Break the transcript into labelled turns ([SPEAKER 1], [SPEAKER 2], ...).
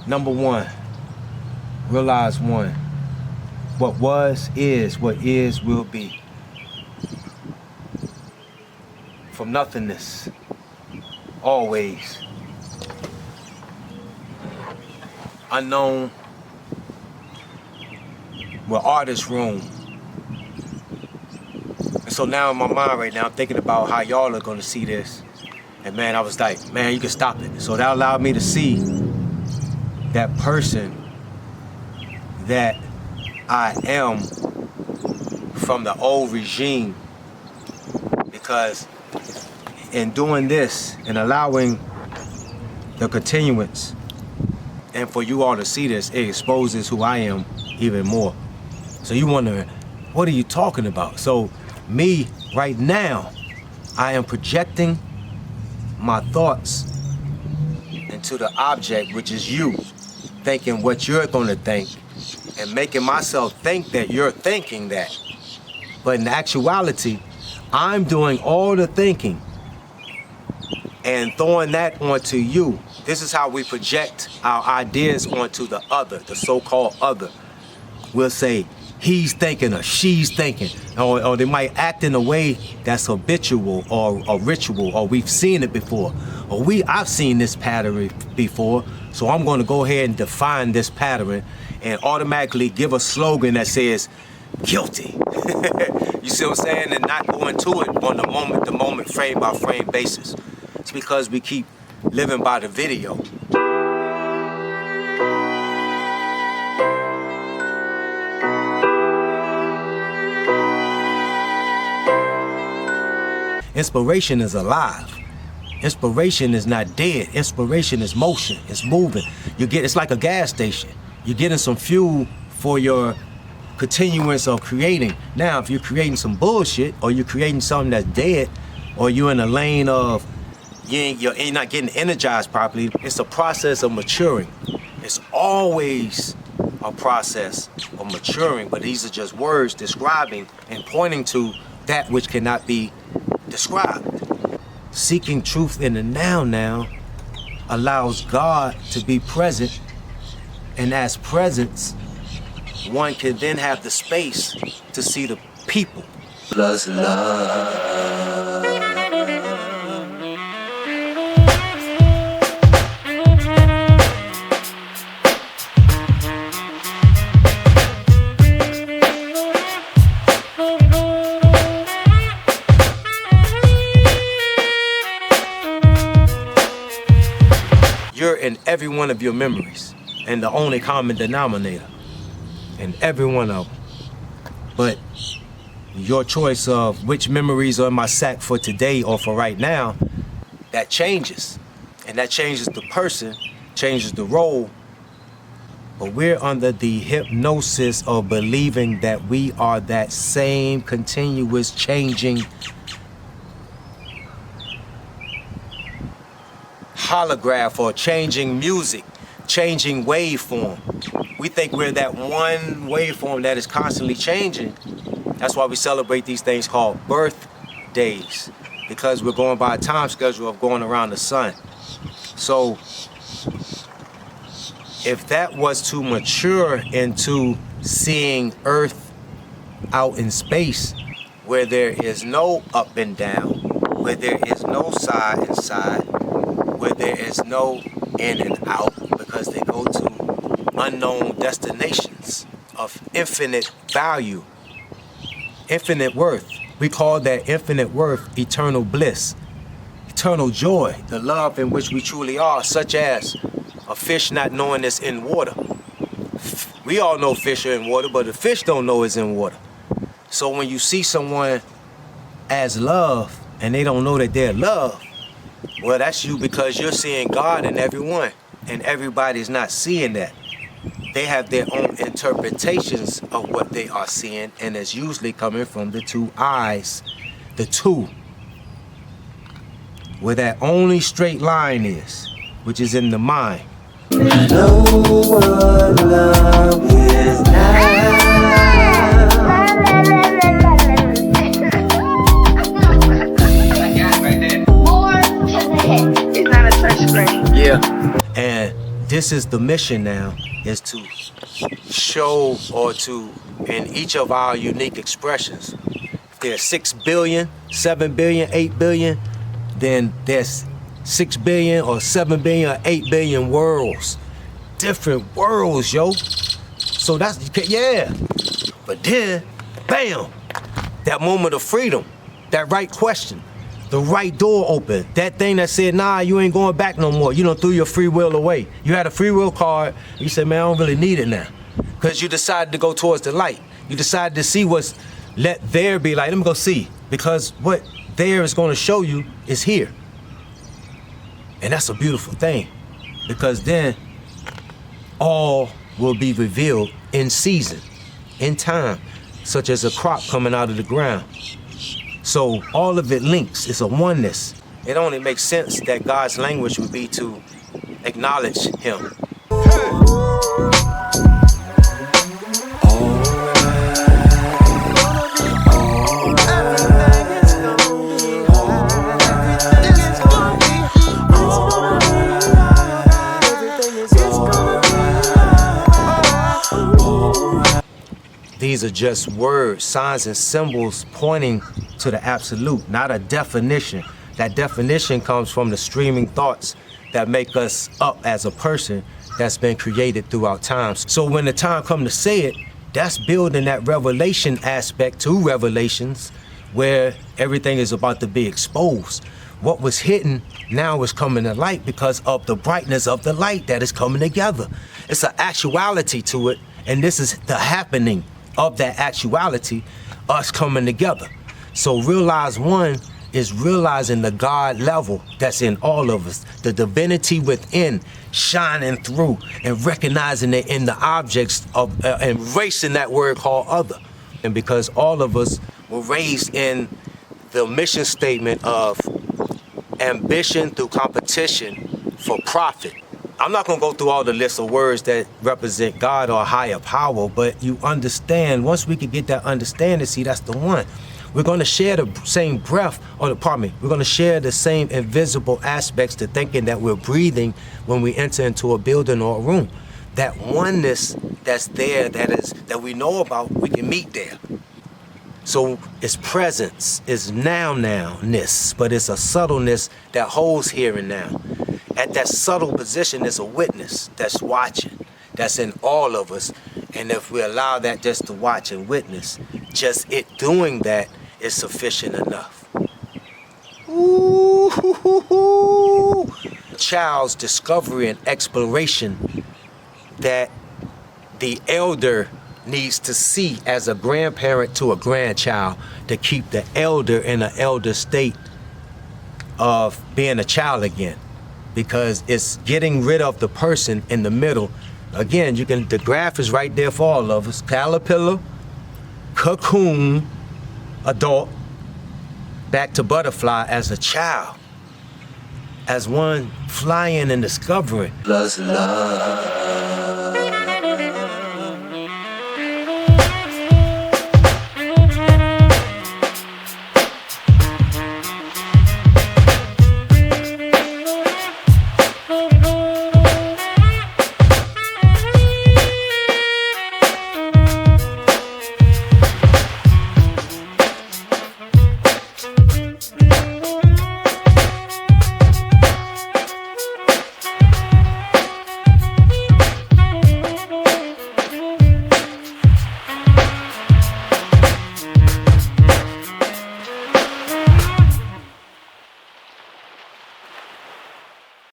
[SPEAKER 1] Number one, realize one. What was is, what is will be. From nothingness, always. Unknown, where artists roam. And so now in my mind right now, I'm thinking about how y'all are gonna see this. And man, I was like, man, you can stop it. So that allowed me to see that person that I am from the old regime. Because in doing this and allowing the continuance and for you all to see this, it exposes who I am even more. So you wondering, what are you talking about? So me, right now, I am projecting my thoughts into the object, which is you, thinking what you're gonna think and making myself think that you're thinking that. But in actuality, I'm doing all the thinking and throwing that onto you. This is how we project our ideas onto the other, the so-called other. We'll say, he's thinking or she's thinking, or they might act in a way that's habitual or a ritual, or we've seen it before, or I've seen this pattern before, so I'm gonna go ahead and define this pattern and automatically give a slogan that says, guilty. You see what I'm saying? And not go into it on the moment, frame by frame basis. It's because we keep living by the video. Inspiration is alive. Inspiration is not dead. Inspiration is motion. It's moving. It's like a gas station. You're getting some fuel for your continuance of creating. Now, if you're creating some bullshit, or you're creating something that's dead, or you're in a lane of you're not getting energized properly, it's a process of maturing. It's always a process of maturing, but these are just words describing and pointing to that which cannot be described. Seeking truth in the now allows God to be present, and as presence, one can then have the space to see the people. Plus love. You're in every one of your memories, and the only common denominator in every one of them. But your choice of which memories are in my sack for today or for right now, that changes. And that changes the person, changes the role. But we're under the hypnosis of believing that we are that same continuous changing holograph, or changing music, changing waveform. We think we're that one waveform that is constantly changing. That's why we celebrate these things called birthdays, because we're going by a time schedule of going around the sun. So if that was to mature into seeing Earth out in space, where there is no up and down, where there is no side and side, where there is no in and out, because they go to unknown destinations of infinite value, infinite worth. We call that infinite worth eternal bliss, eternal joy, the love in which we truly are, such as a fish not knowing it's in water. We all know fish are in water, but the fish don't know it's in water. So when you see someone as love and they don't know that they're love, well, that's you, because you're seeing God in everyone, and everybody's not seeing that. They have their own interpretations of what they are seeing, and it's usually coming from the two eyes, the two, where that only straight line is, which is in the mind. Know what love is now. Yeah, and this is the mission now, is to show or to, in each of our unique expressions, if there's 6 billion, 7 billion, 8 billion, then there's 6 billion or 7 billion or 8 billion worlds. Different worlds, yo. So that's, yeah. But then, bam, that moment of freedom, that right question, the right door open, that thing that said, nah, you ain't going back no more. You done threw your free will away. You had a free will card, you said, man, I don't really need it now. Because you decided to go towards the light. You decided to see what's, let there be light. Let me go see. Because what there is going to show you is here. And that's a beautiful thing. Because then all will be revealed in season, in time, such as a crop coming out of the ground. So all of it links, it's a oneness. It only makes sense that God's language would be to acknowledge him. These are just words, signs, and symbols pointing to the absolute, not a definition. That definition comes from the streaming thoughts that make us up as a person that's been created throughout times. So when the time comes to say it, that's building that revelation aspect to revelations where everything is about to be exposed. What was hidden now is coming to light because of the brightness of the light that is coming together. It's an actuality to it, and this is the happening of that actuality, us coming together. So realize one is realizing the God level that's in all of us, the divinity within shining through and recognizing it in the objects of embracing that word called other. And because all of us were raised in the mission statement of ambition through competition for profit. I'm not gonna go through all the list of words that represent God or a higher power, but you understand, once we can get that understanding, see, that's the one. We're gonna share the same breath, we're gonna share the same invisible aspects to thinking that we're breathing when we enter into a building or a room. That oneness that's there, that we know about, we can meet there. So it's presence, it's now-ness, but it's a subtleness that holds here and now. At that subtle position is a witness that's watching, that's in all of us. And if we allow that just to watch and witness, just it doing that is sufficient enough. Ooh, child's discovery and exploration that the elder needs to see as a grandparent to a grandchild to keep the elder in an elder state of being a child again. Because it's getting rid of the person in the middle. Again, the graph is right there for all of us. Caterpillar, cocoon, adult, back to butterfly as a child. As one flying and discovering. Plus love.